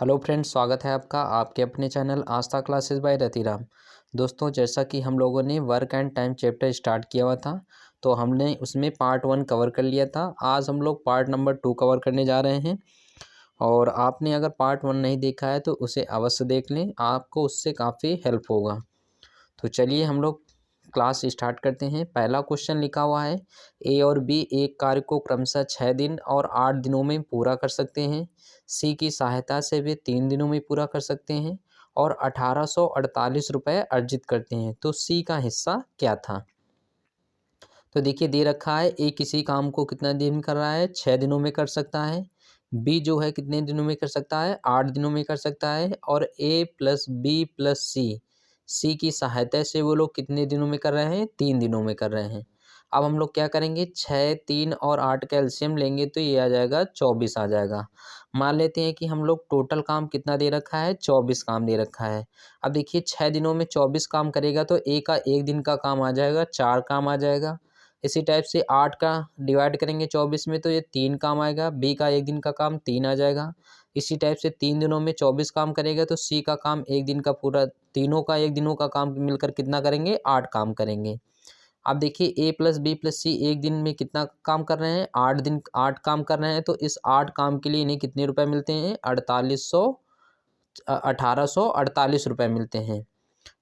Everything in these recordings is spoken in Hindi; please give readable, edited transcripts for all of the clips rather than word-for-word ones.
हेलो फ्रेंड्स, स्वागत है आपका आपके अपने चैनल आस्था क्लासेस बाय रतिराम। दोस्तों, जैसा कि हम लोगों ने work and time chapter start किया हुआ था, तो हमने उसमें पार्ट 1 कवर कर लिया था। आज हम लोग पार्ट नंबर 2 कवर करने जा रहे हैं। और आपने अगर पार्ट 1 नहीं देखा है तो उसे अवश्य देख लें, आपको उससे काफ़ी हेल्प होगा। तो चलिए हम लोग क्लास स्टार्ट करते हैं। पहला क्वेश्चन लिखा हुआ है, ए और बी एक कार्य को क्रमशः 6 दिन और 8 दिनों में पूरा कर सकते हैं। सी की सहायता से वे 3 दिनों में पूरा कर सकते हैं और 1848 रुपये अर्जित करते हैं। तो सी का हिस्सा क्या था? तो देखिए, दे रखा है ए किसी काम को कितना दिन कर रहा है, 6 दिनों में कर सकता है। बी जो है कितने दिनों में कर सकता है, 8 दिनों में कर सकता है। और ए प्लस बी प्लस सी की सहायता से वो लोग कितने दिनों में कर रहे हैं, 3 दिनों में कर रहे हैं। अब हम लोग क्या करेंगे, 6, 3 और 8 का एलसीएम लेंगे तो ये आ जाएगा 24 आ जाएगा। मान लेते हैं कि हम लोग टोटल काम कितना दे रखा है, 24 काम दे रखा है। अब देखिए, 6 दिनों में 24 काम करेगा तो ए का 1 दिन का काम आ जाएगा, 4 काम आ जाएगा। इसी टाइप से 8 का डिवाइड करेंगे 24 में तो ये 3 काम आएगा, बी का 1 दिन का काम 3 आ जाएगा। इसी टाइप से 3 दिनों में 24 काम करेगा तो सी का काम 1 दिन का पूरा, तीनों का 1 दिनों का काम मिलकर कितना करेंगे, 8 काम करेंगे। अब देखिए, ए प्लस बी प्लस सी 1 दिन में कितना काम कर रहे हैं, 8 काम कर रहे हैं। तो इस 8 काम के लिए इन्हें कितने रुपए मिलते हैं, 1848 रुपये मिलते हैं।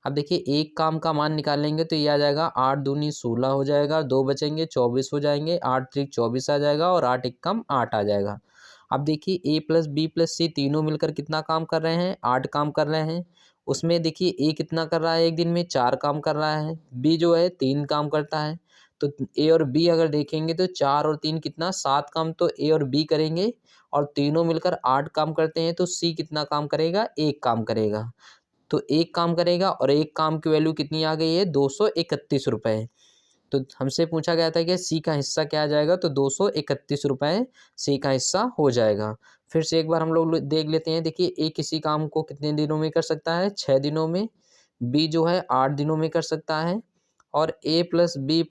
अब देखिए, एक काम का मान निकालेंगे तो ये आ जाएगा 8 दूनी 16 हो जाएगा, 2 बचेंगे 24 हो जाएंगे, 8 त्रिक 24 आ जाएगा और 8 एकम 8 आ जाएगा। अब देखिए, ए प्लस बी प्लस सी तीनों मिलकर कितना काम कर रहे हैं, 8 काम कर रहे हैं। उसमें देखिए, ए कितना कर रहा है, एक दिन में 4 काम कर रहा है। बी जो है 3 काम करता है। तो ए और बी अगर देखेंगे तो 4 और 3 कितना, 7 काम तो ए और बी करेंगे। और तीनों मिलकर 8 काम करते हैं तो सी कितना काम करेगा, 1 काम करेगा। तो एक काम करेगा और एक काम की वैल्यू कितनी आ गई है, 231 रुपये। तो हमसे पूछा गया था कि सी का हिस्सा क्या आ जाएगा, तो 231 रुपये सी का हिस्सा हो जाएगा। फिर से एक बार हम लोग देख लेते हैं। देखिए, ए किसी काम को कितने दिनों में कर सकता है, 6 दिनों में। बी जो है 8 दिनों में कर सकता है। और ए प्लस बी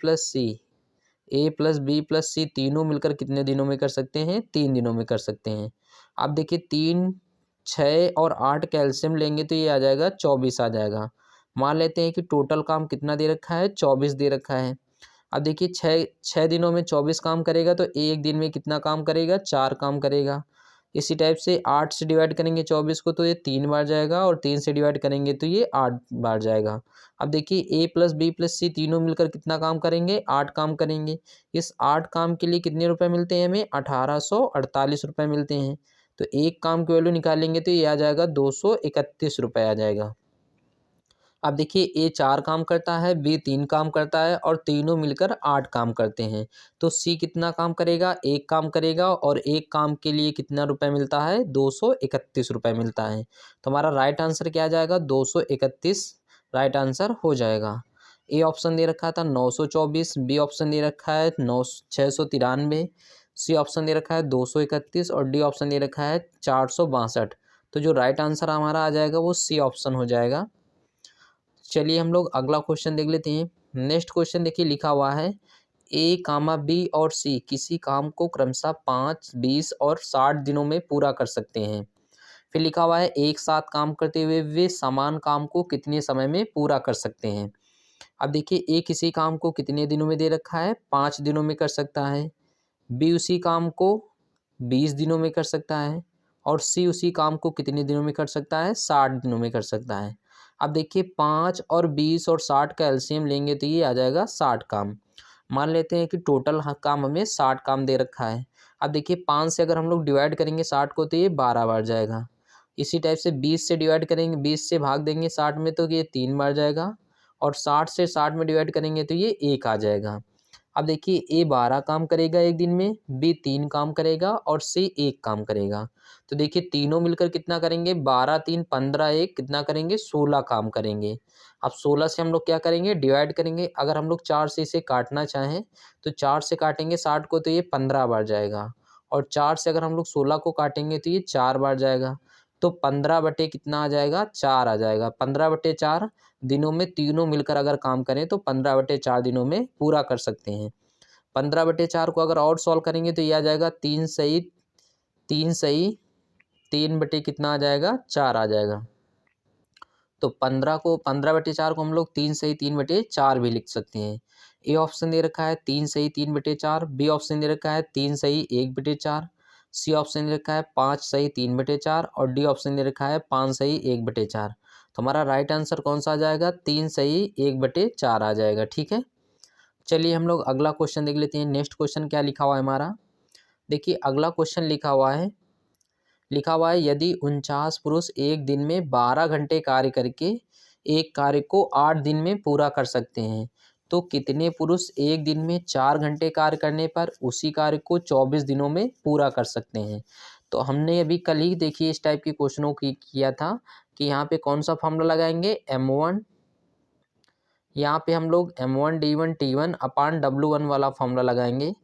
प्लस सी तीनों मिलकर कितने दिनों में कर सकते हैं, 3 दिनों में कर सकते हैं। अब देखिए, 3, 6 और 8 कैल्शियम लेंगे तो ये आ जाएगा 24 आ जाएगा। मान लेते हैं कि टोटल काम कितना दे रखा है, 24 दे रखा है। अब देखिए, 6 दिनों में 24 काम करेगा तो एक दिन में कितना काम करेगा, 4 काम करेगा। इसी टाइप से 8 से डिवाइड करेंगे 24 को तो ये 3 बार जाएगा और 3 से डिवाइड करेंगे तो ये 8 बार जाएगा। अब देखिए, ए प्लस बी प्लस सी तीनों मिलकर कितना काम करेंगे, 8 काम करेंगे। इस 8 काम के लिए कितने रुपए मिलते हैं हमें, 1848 रुपये मिलते हैं। तो एक काम की वैल्यू निकालेंगे तो ये आ जाएगा 231 रुपये आ जाएगा। अब देखिए, ए 4 काम करता है, बी 3 काम करता है और तीनों मिलकर 8 काम करते हैं। तो सी कितना काम करेगा, 1 काम करेगा और एक काम के लिए कितना रुपए मिलता है, 231 रुपये मिलता है। तो हमारा राइट आंसर क्या आ जाएगा, 231 राइट आंसर हो जाएगा। ए ऑप्शन दे रखा था 924, बी ऑप्शन दे रखा है 693, सी ऑप्शन दे रखा है 231 और डी ऑप्शन दे रखा है 462। तो जो राइट आंसर हमारा आ जाएगा वो सी ऑप्शन हो जाएगा। चलिए हम लोग अगला क्वेश्चन देख लेते हैं। नेक्स्ट क्वेश्चन देखिए, लिखा हुआ है, ए कामा बी और सी किसी काम को क्रमशः 5, 20 और 60 दिनों में पूरा कर सकते हैं। फिर लिखा हुआ है, एक साथ काम करते हुए वे समान काम को कितने समय में पूरा कर सकते हैं। अब देखिए, ए किसी काम को कितने दिनों में दे रखा है, 5 दिनों में कर सकता है। बी उसी काम को 20 दिनों में कर सकता है। और सी उसी काम को कितने दिनों में कर सकता है, 60 दिनों में कर सकता है। अब देखिए, 5 और 20 और 60 का एलसीएम लेंगे तो ये आ जाएगा 60 काम। मान लेते हैं कि टोटल काम हमें 60 काम दे रखा है। अब देखिए, 5 से अगर हम लोग डिवाइड करेंगे 60 को तो ये 12 बार जाएगा। इसी टाइप से 20 से डिवाइड करेंगे, 20 से भाग देंगे 60 में तो ये 3 बार जाएगा। और 60 से 60 में डिवाइड करेंगे तो ये 1 आ जाएगा। अब देखिए, ए 12 काम करेगा एक दिन में, बी 3 काम करेगा और सी 1 काम करेगा। तो देखिए, तीनों मिलकर कितना करेंगे, 12 3 15 1 कितना करेंगे, 16 काम करेंगे। अब 16 से हम लोग क्या करेंगे, डिवाइड करेंगे। अगर हम लोग 4 से इसे काटना चाहें तो 4 से काटेंगे 60 को तो ये 15 बार जाएगा। और 4 से अगर हम लोग 16 को काटेंगे तो ये 4 बार जाएगा। तो 15 बटे कितना आ जाएगा, 4 आ जाएगा। 15 बटे 4 दिनों में तीनों मिलकर अगर काम करें तो 15 बटे 4 दिनों में पूरा कर सकते हैं। 15 बटे 4 को अगर और सॉल्व करेंगे तो ये आ जाएगा 3 सही 3 बटे कितना आ जाएगा, 4 आ जाएगा। तो 15 को हम लोग 3 सही 3/4 भी लिख सकते हैं। ए ऑप्शन दे रखा है 3 सही 3/4, बी ऑप्शन दे रखा है 3 सही 1/4, सी ऑप्शन दे रखा है 5 सही 3/4 और डी ऑप्शन दे रखा है 5 सही 1/4। तो हमारा राइट आंसर कौन सा आ जाएगा, 3 सही 1/4 आ जाएगा। ठीक है, चलिए हम लोग अगला क्वेश्चन देख लेते हैं। नेक्स्ट क्वेश्चन क्या लिखा हुआ है हमारा, देखिए अगला क्वेश्चन लिखा हुआ है यदि 49 पुरुष एक दिन में 12 घंटे कार्य करके एक कार्य को 8 दिन में पूरा कर सकते हैं, तो कितने पुरुष एक दिन में 4 घंटे कार्य करने पर उसी कार्य को 24 दिनों में पूरा कर सकते हैं। तो हमने अभी कल ही देखिए इस टाइप के क्वेश्चनों की किया था कि यहाँ पे कौन सा फॉर्मूला लगाएंगे, M1, यहाँ पे हम लोग M1D1T1/W1 वाला फॉर्मूला लगाएंगे।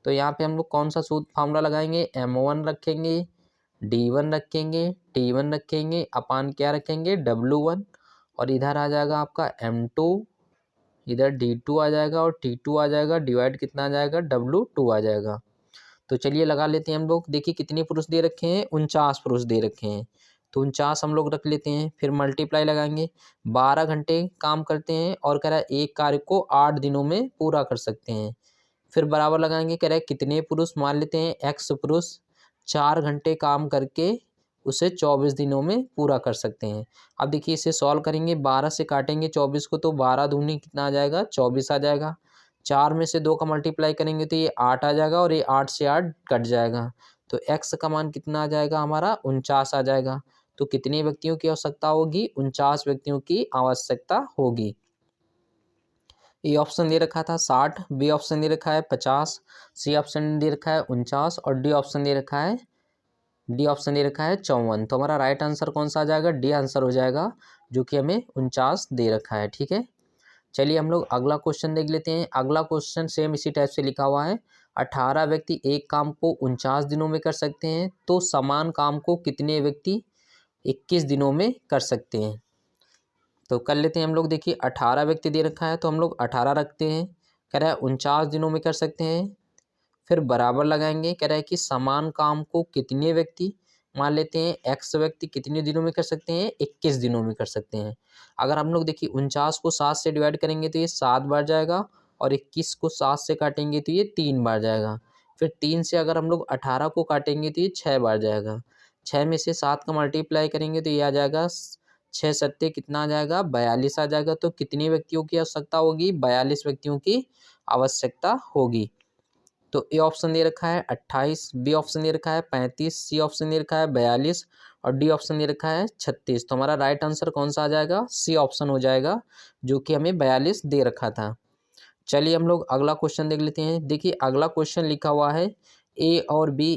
तो यहाँ पे हम लोग कौन सा सूत्र फॉर्मूला लगाएंगे, M1 रखेंगे, D1 रखेंगे, T1 रखेंगे, अपान क्या रखेंगे, W1, और इधर आ जाएगा आपका M2, इधर D2 आ जाएगा और T2 आ जाएगा, डिवाइड कितना आ जाएगा, W2 आ जाएगा। तो चलिए लगा लेते हैं हम लोग। देखिए कितने पुरुष दे रखे हैं, 49 पुरुष दे रखे हैं, तो 49 हम लोग रख लेते हैं। फिर मल्टीप्लाई लगाएंगे, 12 घंटे काम करते हैं और कह रहा है एक कार्य को 8 दिनों में पूरा कर सकते हैं। फिर बराबर लगाएंगे, कह रहा है कितने पुरुष, मान लेते हैं X पुरुष 4 घंटे काम करके उसे 24 दिनों में पूरा कर सकते हैं। अब देखिए इसे सॉल्व करेंगे, 12 से काटेंगे 24 को तो 12 दूनी कितना आ जाएगा, 24 आ जाएगा। 4 में से 2 का मल्टीप्लाई करेंगे तो ये 8 आ जाएगा और ये 8 से 8 कट जाएगा। तो X का मान कितना आ जाएगा हमारा, 49 आ जाएगा। तो कितने व्यक्तियों की आवश्यकता होगी, 49 व्यक्तियों की आवश्यकता होगी। ए ऑप्शन दे रखा था 60, बी ऑप्शन दे रखा है 50, सी ऑप्शन दे रखा है 49 और डी ऑप्शन दे रखा है 54। तो हमारा राइट आंसर कौन सा आ जाएगा, डी आंसर हो जाएगा, जो कि हमें 49 दे रखा है। ठीक है, चलिए हम लोग अगला क्वेश्चन देख लेते हैं। अगला क्वेश्चन सेम इसी टाइप से लिखा हुआ है, 18 व्यक्ति एक काम को 49 दिनों में कर सकते हैं, तो समान काम को कितने व्यक्ति 21 दिनों में कर सकते हैं। तो कर लेते हैं हम लोग। देखिए 18 व्यक्ति दे रखा है तो हम लोग 18 रखते हैं, कह रहा है 49 दिनों में कर सकते हैं। फिर बराबर लगाएंगे, कह रहा है कि समान काम को कितने व्यक्ति, मान लेते हैं X व्यक्ति कितने दिनों में कर सकते हैं, 21 दिनों में कर सकते हैं। अगर हम लोग देखिए 49 को 7 से डिवाइड करेंगे तो ये 7 बार जाएगा और 21 को 7 से काटेंगे तो ये 3 बार जाएगा। फिर 3 से अगर हम लोग 18 को काटेंगे तो ये 6 बार जाएगा। 6 में से 7 का मल्टीप्लाई करेंगे तो ये आ जाएगा 6 सत्ते कितना आ जाएगा, 42 आ जाएगा। तो कितने व्यक्तियों की आवश्यकता होगी, 42 व्यक्तियों की आवश्यकता होगी। तो ए ऑप्शन दे रखा है 28, बी ऑप्शन दे रखा है 35, सी ऑप्शन दे रखा है 42 और डी ऑप्शन दे रखा है 36। तो हमारा राइट आंसर कौन सा आ जाएगा, सी ऑप्शन हो जाएगा, जो कि हमें 42 दे रखा था। चलिए हम लोग अगला क्वेश्चन देख लेते हैं। देखिए अगला क्वेश्चन लिखा हुआ है, ए और बी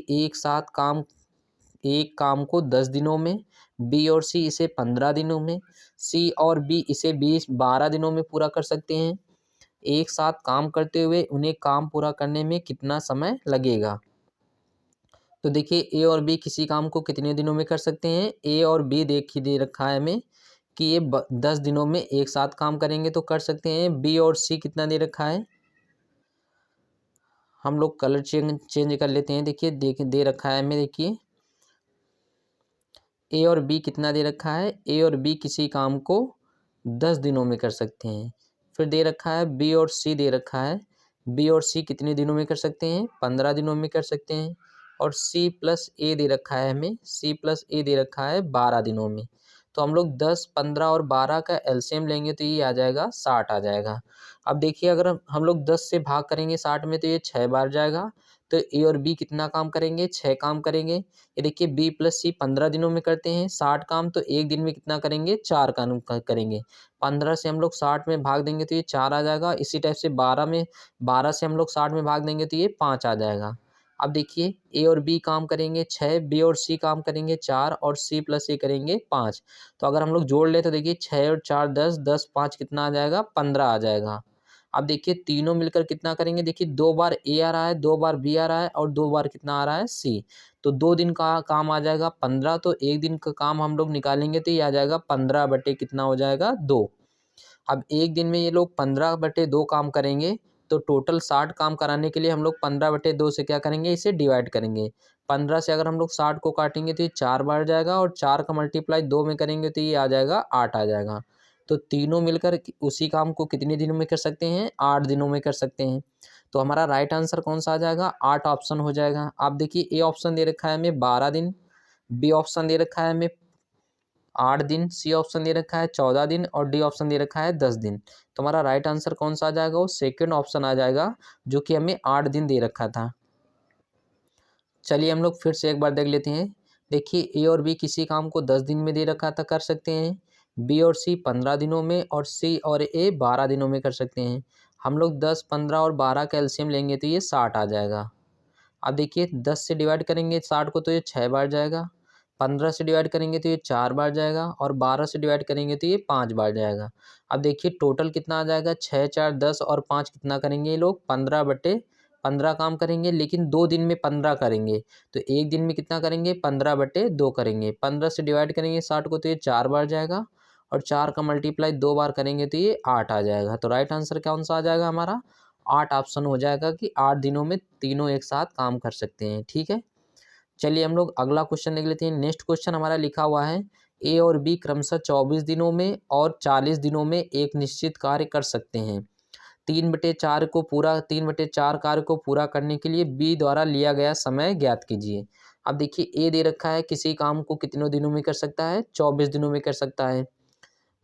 एक काम को 10 दिनों में, बी और सी इसे 15 दिनों में, सी और बी इसे 12 दिनों में पूरा कर सकते हैं। एक साथ काम करते हुए उन्हें काम पूरा करने में कितना समय लगेगा। तो देखिए ए और बी किसी काम को कितने दिनों में कर सकते हैं, ए और बी देखिए दे रखा है हमें कि ये 10 दिनों में एक साथ काम करेंगे तो कर सकते हैं। बी और सी कितना दे रखा है, हम लोग कलर चेंज कर लेते हैं। देखिए दे रखा है हमें, देखिए ए और बी कितना दे रखा है, ए और बी किसी काम को 10 दिनों में कर सकते हैं। फिर दे रखा है बी और सी दे रखा है, बी और सी कितने दिनों में कर सकते हैं, 15 दिनों में कर सकते हैं। और सी प्लस ए दे रखा है हमें, सी प्लस ए दे रखा है 12 दिनों में। तो हम लोग 10, 15 और 12 का एलसीएम लेंगे तो ये आ जाएगा 60 आ जाएगा। अब देखिए अगर हम लोग 10 से भाग करेंगे 60 में तो ये 6 बार जाएगा। तो ए और बी कितना काम करेंगे, 6 काम करेंगे। ये देखिए बी प्लस सी 15 दिनों में करते हैं 60 काम, तो एक दिन में कितना करेंगे, 4 काम करेंगे। 15 से हम लोग 60 में भाग देंगे तो ये 4 आ जाएगा। इसी टाइप से 12 से हम लोग 60 में भाग देंगे तो ये 5 आ जाएगा। अब देखिए ए और बी काम करेंगे 6, बी और सी काम करेंगे 4 और सी प्लस ए करेंगे 5। तो अगर हम लोग जोड़ ले तो देखिए 6 और 4 10, 10 5 कितना आ जाएगा, 15 आ जाएगा। अब देखिए तीनों मिलकर कितना करेंगे, देखिए 2 बार ए आ रहा है, 2 बार बी आ रहा है और 2 बार कितना आ रहा है, सी। तो 2 दिन का काम आ जाएगा 15, तो एक दिन का काम हम लोग निकालेंगे तो ये आ जाएगा 15 बटे कितना हो जाएगा, 2। अब एक दिन में ये लोग 15 बटे 2 काम करेंगे तो टोटल 60 काम कराने के लिए हम लोग 15/2 से क्या करेंगे, इसे डिवाइड करेंगे। 15 से अगर हम लोग 60 को काटेंगे तो ये 4 बार जाएगा, और 4 का मल्टीप्लाई 2 में करेंगे तो ये आ जाएगा 8 आ जाएगा। तो तीनों मिलकर उसी काम को कितने दिनों में कर सकते हैं, 8 दिनों में कर सकते हैं। तो हमारा राइट आंसर कौन सा आ जाएगा, 8 ऑप्शन हो जाएगा। आप देखिए ए ऑप्शन दे रखा है हमें 12 दिन, बी ऑप्शन दे रखा है हमें 8 दिन, सी ऑप्शन दे रखा है 14 दिन, और डी ऑप्शन दे रखा है 10 दिन। तो हमारा राइट आंसर कौन सा आ जाएगा, वो सेकंड ऑप्शन आ जाएगा, जो कि हमें 8 दिन दे रखा था। चलिए हम लोग फिर से एक बार देख लेते हैं। देखिए ए और बी किसी काम को 10 दिन में दे रखा था, कर सकते हैं। बी और सी 15 दिनों में, और सी और ए 12 दिनों में कर सकते हैं। हम लोग 10, 15 और 12 का एलसीएम लेंगे तो ये 60 आ जाएगा। अब देखिए 10 से डिवाइड करेंगे 60 को तो ये 6 बार जाएगा, 15 से डिवाइड करेंगे तो ये 4 बार जाएगा, और 12 से डिवाइड करेंगे तो ये 5 बार जाएगा। अब देखिए टोटल कितना आ जाएगा, 6, 4, 10 और 5 कितना करेंगे ये लोग, 15/15 काम करेंगे, लेकिन 2 दिन में 15 करेंगे। तो एक दिन में कितना करेंगे, 15/2 करेंगे। 15 से डिवाइड करेंगे 60 को तो ये 4 बार जाएगा, और 4 का मल्टीप्लाई 2 बार करेंगे तो ये 8 आ जाएगा। तो राइट आंसर कौन सा आ जाएगा हमारा, 8 ऑप्शन हो जाएगा कि 8 दिनों में तीनों एक साथ काम कर सकते हैं। ठीक है, चलिए हम लोग अगला क्वेश्चन देख लेते हैं। नेक्स्ट क्वेश्चन हमारा लिखा हुआ है, ए और बी क्रमशः 24 दिनों में और 40 दिनों में एक निश्चित कार्य कर सकते हैं। 3/4 कार्य को पूरा करने के लिए बी द्वारा लिया गया समय ज्ञात कीजिए। अब देखिए ए दे रखा है किसी काम को कितनों दिनों में कर सकता है, 24 दिनों में कर सकता है।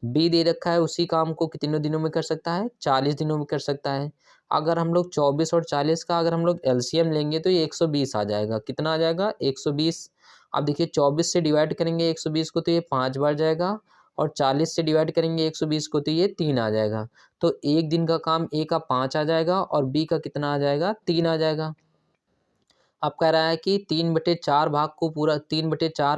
बी दे रखा है उसी काम को कितने दिनों में कर सकता है, 40 दिनों में कर सकता है। अगर हम लोग 24 और 40 का अगर हम लोग एलसीएम लेंगे तो ये 120 आ जाएगा। कितना आ जाएगा, 120। अब देखिए 24 से डिवाइड करेंगे 120 को तो ये 5 बार जाएगा, और 40 से डिवाइड करेंगे 120 को तो ये 3 आ जाएगा। तो एक दिन का काम ए का 5 आ जाएगा, और बी का कितना आ जाएगा, 3 आ जाएगा। अब कह रहा है कि 3/4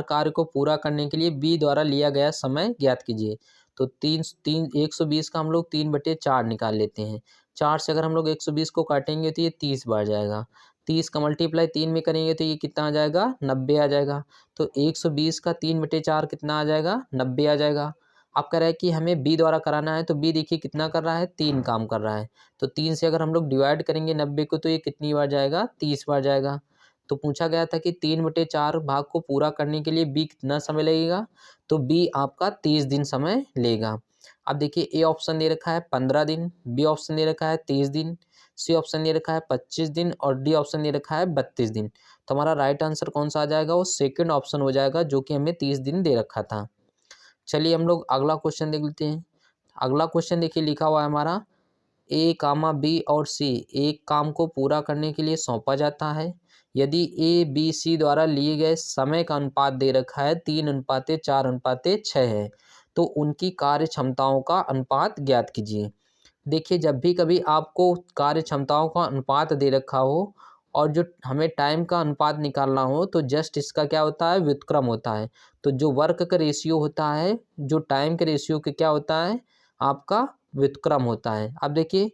कार्य को पूरा करने के लिए बी द्वारा लिया गया समय ज्ञात कीजिए। तो तीन तीन 120 का हम लोग 3/4 निकाल लेते हैं। 4 से अगर हम लोग 120 को काटेंगे तो ये 30 बार जाएगा। 30 का मल्टीप्लाई 3 में करेंगे तो ये कितना आ जाएगा, 90 आ जाएगा। तो 120 का 3/4 कितना आ जाएगा, 90 आ जाएगा। अब कह रहा है कि हमें बी द्वारा कराना है, तो बी देखिए कितना कर रहा है, 3 काम कर रहा है। तो 3 से अगर हम लोग डिवाइड करेंगे 90 को तो ये कितनी बार जाएगा, 30 बार जाएगा। तो पूछा गया था कि 3/4 भाग को पूरा करने के लिए बी कितना समय लगेगा, तो बी आपका 30 दिन समय लेगा। अब देखिए ए ऑप्शन दे रखा है 15 दिन, बी ऑप्शन दे रखा है 30 दिन, सी ऑप्शन दे रखा है 25 दिन, और डी ऑप्शन दे रखा है 32 दिन। तो हमारा राइट आंसर कौन सा आ जाएगा, वो सेकंड ऑप्शन हो जाएगा, जो कि हमें 30 दिन दे रखा था। चलिए हम लोग अगला क्वेश्चन देख लेते हैं। अगला क्वेश्चन देखिए लिखा हुआ है हमारा, ए कामा बी और सी एक काम को पूरा करने के लिए सौंपा जाता है। यदि ए बी सी द्वारा लिए गए समय का अनुपात दे रखा है 3/4/6 है, तो उनकी कार्य क्षमताओं का अनुपात ज्ञात कीजिए। देखिए जब भी कभी आपको कार्य क्षमताओं का अनुपात दे रखा हो और जो हमें टाइम का अनुपात निकालना हो, तो जस्ट इसका क्या होता है, व्युत्क्रम होता है। तो जो वर्क का रेशियो होता है, जो टाइम के रेशियो के क्या होता है, आपका व्युत्क्रम होता है। अब देखिए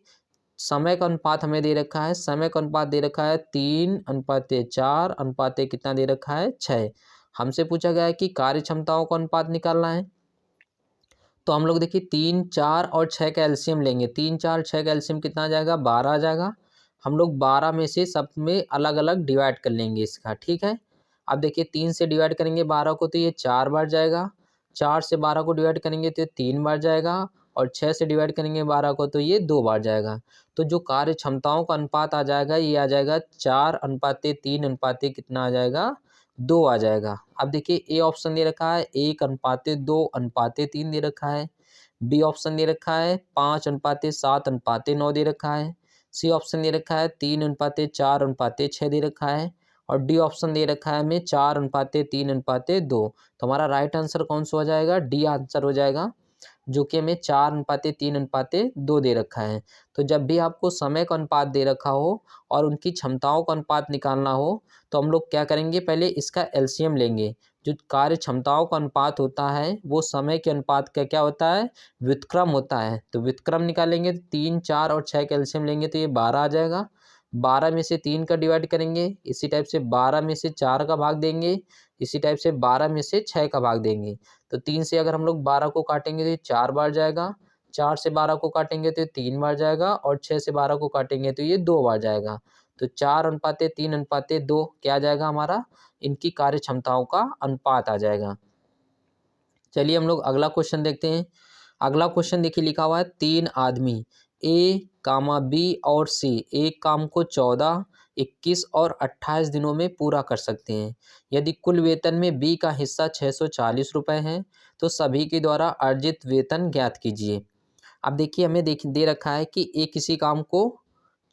समय का अनुपात हमें दे रखा है, समय का अनुपात दे रखा है 3/4 अनुपात कितना दे रखा है, 6। हमसे पूछा गया है कि कार्य क्षमताओं का अनुपात निकालना है। तो हम लोग देखिए 3, 4 और 6 का एलसीएम लेंगे। 3, 4, 6 का एलसीएम कितना आ जाएगा, 12 आ जाएगा। हम लोग 12 में से सब में अलग अलग डिवाइड कर लेंगे इसका, ठीक है। अब देखिए 3 से डिवाइड करेंगे 12 को तो ये 4 बार जाएगा, 4 से 12 को डिवाइड करेंगे तो 3 बार जाएगा, और 6 से डिवाइड करेंगे 12 को तो ये 2 बार जाएगा। तो जो कार्य क्षमताओं का अनुपात आ जाएगा, ये आ जाएगा 4/3 कितना आ जाएगा, 2 आ जाएगा। अब देखिए ए ऑप्शन दे रखा है 1/2/3 दे रखा है, बी ऑप्शन दे रखा है 5/7/9 दे रखा है, सी ऑप्शन दे रखा है 3/4/6 दे रखा है, और डी ऑप्शन दे रखा है हमें 4/3/2। तो हमारा राइट आंसर कौन सा हो जाएगा, डी आंसर हो जाएगा, जो कि हमें 4/3/2 दे रखा है। तो जब भी आपको समय का अनुपात दे रखा हो और उनकी क्षमताओं का अनुपात निकालना हो, तो हम लोग क्या करेंगे, पहले इसका एलसीएम लेंगे। जो कार्य क्षमताओं का अनुपात होता है वो समय के अनुपात का क्या होता है, व्युत्क्रम होता है। तो व्युत्क्रम निकालेंगे तो 3, 4 और 6 का एलसीएम लेंगे तो ये 12 आ जाएगा। 12 में से 3 का डिवाइड करेंगे, इसी टाइप से 12 में से 4 का भाग देंगे, इसी टाइप से 12 में से 6 का भाग देंगे। तो 3 से अगर हम लोग 12 को काटेंगे तो ये 4 बार जाएगा, 4 से 12 को काटेंगे तो ये 3 बार जाएगा और 6 से 12 को काटेंगे तो ये 2 बार जाएगा। तो 4:3:2 क्या आ जाएगा हमारा, इनकी कार्य क्षमताओं का अनुपात आ जाएगा। चलिए हम लोग अगला क्वेश्चन देखते हैं। अगला क्वेश्चन देखिए लिखा हुआ है 3 आदमी ए कामा बी और सी एक काम को 14, 21 और 28 दिनों में पूरा कर सकते हैं। यदि कुल वेतन में बी का हिस्सा 640 रुपये है तो सभी के द्वारा अर्जित वेतन ज्ञात कीजिए। अब देखिए हमें दे रखा है कि ए किसी काम को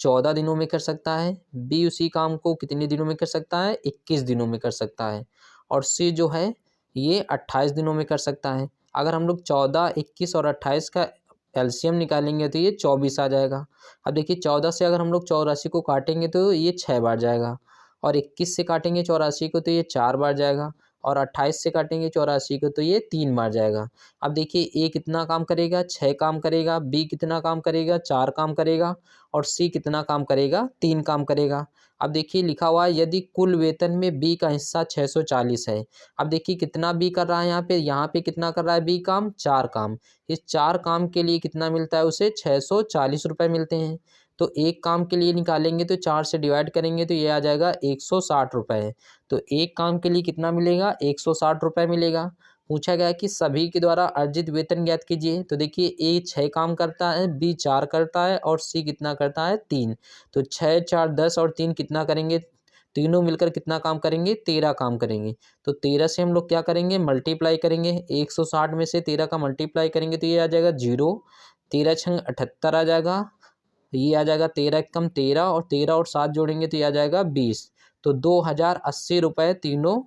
14 दिनों में कर सकता है, बी उसी काम को कितने दिनों में कर सकता है, 21 दिनों में कर सकता है, और सी जो है ये 28 दिनों में कर सकता है। अगर हम लोग 14, 21 और 28 का एलसीएम निकालेंगे तो ये 24 आ जाएगा। अब देखिए 14 से अगर हम लोग 84 को काटेंगे तो ये 6 बार जाएगा, और 21 से काटेंगे 84 को तो ये 4 बार जाएगा, और 28 से काटेंगे 84 को तो ये 3 बार जाएगा। अब देखिए ए कितना काम करेगा, 6 काम करेगा, बी कितना काम करेगा, 4 काम करेगा, और सी कितना काम करेगा, 3 काम करेगा। अब देखिए लिखा हुआ है यदि कुल वेतन में बी का हिस्सा 640 है। अब देखिए कितना बी कर रहा है यहाँ पे कितना कर रहा है बी काम, 4 काम। इस 4 काम के लिए कितना मिलता है उसे, 640 रुपये मिलते हैं। तो एक काम के लिए निकालेंगे तो 4 से डिवाइड करेंगे तो ये आ जाएगा 160 रुपये। तो एक काम के लिए कितना मिलेगा, 160 रुपये मिलेगा। पूछा गया है कि सभी के द्वारा अर्जित वेतन ज्ञात कीजिए। तो देखिए ए 6 काम करता है, बी 4 करता है, और सी कितना करता है, 3। तो 6, 4, 10 और 3 कितना करेंगे, तीनों मिलकर कितना काम करेंगे, 13 काम करेंगे। तो 13 से हम लोग क्या करेंगे, मल्टीप्लाई करेंगे। 160 में से 13 का मल्टीप्लाई करेंगे तो ये आ जाएगा 0। 13 छंग 78 आ जाएगा। ये आ जाएगा 13 कम 13, और 13 और 7 जोड़ेंगे तो ये आ जाएगा 20। तो 2080 रुपये तीनों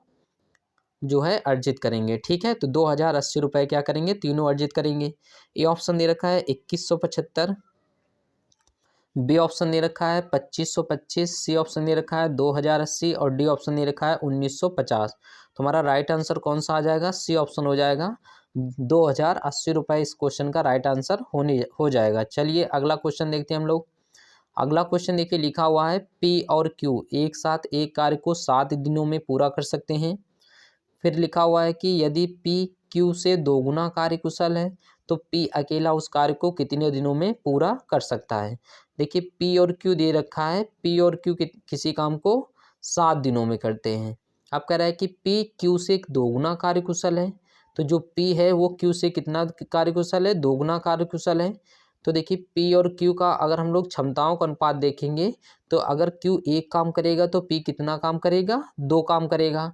जो है अर्जित करेंगे। ठीक है, तो 2080 रुपये क्या करेंगे, तीनों अर्जित करेंगे। ए ऑप्शन दे रखा है 2175, बी ऑप्शन दे रखा है 2525, सी ऑप्शन दे रखा है 2080, और डी ऑप्शन दे रखा है 1950। तो हमारा राइट आंसर कौन सा आ जाएगा, सी ऑप्शन हो जाएगा। 2080 रुपये इस क्वेश्चन का राइट आंसर हो जाएगा। चलिए अगला क्वेश्चन देखते हैं हम लोग। अगला क्वेश्चन देखिए लिखा हुआ है पी और क्यू एक साथ एक कार्य को 7 दिनों में पूरा कर सकते हैं। फिर लिखा हुआ है कि यदि पी क्यू से दोगुना कार्य कुशल है तो पी अकेला उस कार्य को कितने दिनों में पूरा कर सकता है। देखिए पी और क्यू दे रखा है, पी और क्यू किसी काम को 7 दिनों में करते हैं। अब कह रहा है कि पी क्यू से दोगुना कार्य कुशल है, तो जो पी है वो क्यू से कितना कार्य कुशल है, दोगुना कार्य कुशल है। तो देखिए पी और क्यू का अगर हम लोग क्षमताओं का अनुपात देखेंगे तो अगर क्यू एक काम करेगा तो पी कितना काम करेगा, 2 काम करेगा।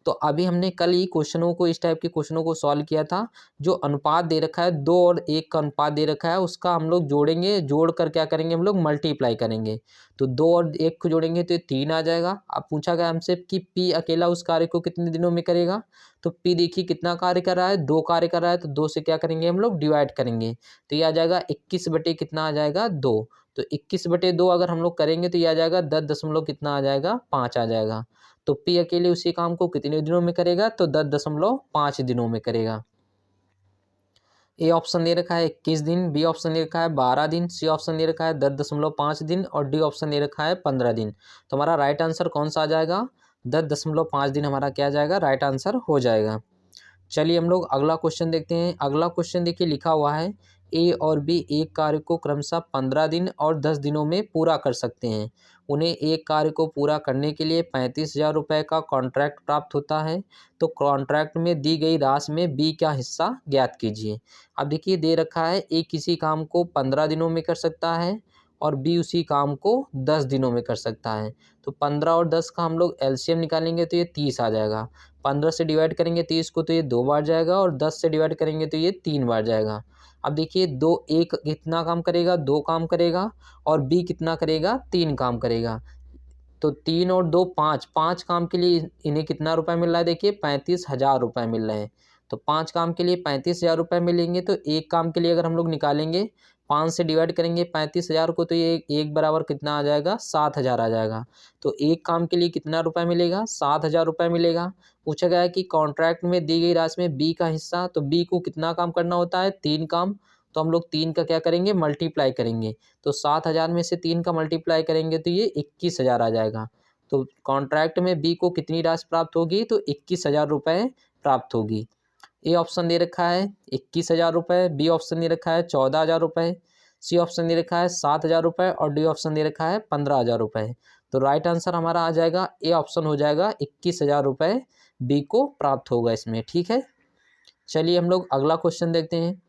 तो अभी हमने कल ही क्वेश्चनों को, इस टाइप के क्वेश्चनों को सॉल्व किया था। जो अनुपात दे रखा है 2 और 1 का अनुपात दे रखा है, उसका हम लोग जोड़ेंगे, जोड़ कर क्या करेंगे हम लोग, मल्टीप्लाई करेंगे। तो 2 और 1 को जोड़ेंगे तो ये 3 आ जाएगा। अब पूछा गया हमसे कि पी अकेला उस कार्य को कितने दिनों में करेगा। तो पी देखिए कितना कार्य कर रहा है, 2 कार्य कर रहा है, तो 2 से क्या करेंगे हम लोग, डिवाइड करेंगे। तो ये आ जाएगा 21 बटे कितना आ जाएगा, 2। तो 21 बटे 2 अगर हम लोग करेंगे तो ये आ जाएगा 10 दशमलव कितना आ जाएगा, 5 आ जाएगा। तो पी अकेले उसी काम को कितने दिनों में करेगा, तो 10.5 दिनों में करेगा। ए ऑप्शन दे रखा है 21 दिन, बी ऑप्शन दे रखा है 12 दिन, सी ऑप्शन दे रखा है 10.5 दिन, और डी ऑप्शन दे रखा है 15 दिन। तो हमारा राइट आंसर कौन सा आ जाएगा, 10.5 दिन हमारा क्या जाएगा, राइट आंसर हो जाएगा। चलिए हम लोग अगला क्वेश्चन देखते हैं। अगला क्वेश्चन देखिए लिखा हुआ है ए और बी एक कार्य को क्रमशः 15 दिन और 10 दिनों में पूरा कर सकते हैं। उन्हें एक कार्य को पूरा करने के लिए 35,000 रुपये का कॉन्ट्रैक्ट प्राप्त होता है। तो कॉन्ट्रैक्ट में दी गई राशि में बी का हिस्सा ज्ञात कीजिए। अब देखिए दे रखा है ए किसी काम को 15 दिनों में कर सकता है और बी उसी काम को 10 दिनों में कर सकता है। तो 15 और 10 का हम लोग एलसीएम निकालेंगे तो ये 30 आ जाएगा। 15 से डिवाइड करेंगे 30 को तो ये 2 बार जाएगा, और 10 से डिवाइड करेंगे तो ये 3 बार जाएगा। अब देखिए एक कितना काम करेगा, 2 काम करेगा, और बी कितना करेगा, 3 काम करेगा। तो 3 और 2 5, 5 काम के लिए इन्हें कितना रुपए मिल रहा है, देखिए 35,000 रुपये मिल रहे हैं। तो 5 काम के लिए 35,000 रुपये मिलेंगे। तो एक काम के लिए अगर हम लोग निकालेंगे, 5 से डिवाइड करेंगे 35,000 को तो ये एक बराबर कितना आ जाएगा, 7,000 आ जाएगा। तो एक काम के लिए कितना रुपये मिलेगा, 7,000 रुपये मिलेगा। पूछा गया है कि कॉन्ट्रैक्ट में दी गई राशि में बी का हिस्सा, तो बी को कितना काम करना होता है, 3 काम। तो हम लोग 3 का क्या करेंगे, मल्टीप्लाई करेंगे। तो 7,000 में से 3 का मल्टीप्लाई करेंगे तो ये 21,000 आ जाएगा। तो कॉन्ट्रैक्ट में बी को कितनी राशि प्राप्त होगी, तो 21,000 रुपये प्राप्त होगी। ए ऑप्शन दे रखा है 21,000 रुपये, बी ऑप्शन दे रखा है 14,000 रुपये, सी ऑप्शन दे रखा है 7,000 रुपये और डी ऑप्शन दे रखा है 15,000 रुपये। तो राइट आंसर हमारा आ जाएगा ए ऑप्शन हो जाएगा 21,000 रुपये बी को प्राप्त होगा इसमें। ठीक है, चलिए हम लोग अगला क्वेश्चन देखते हैं।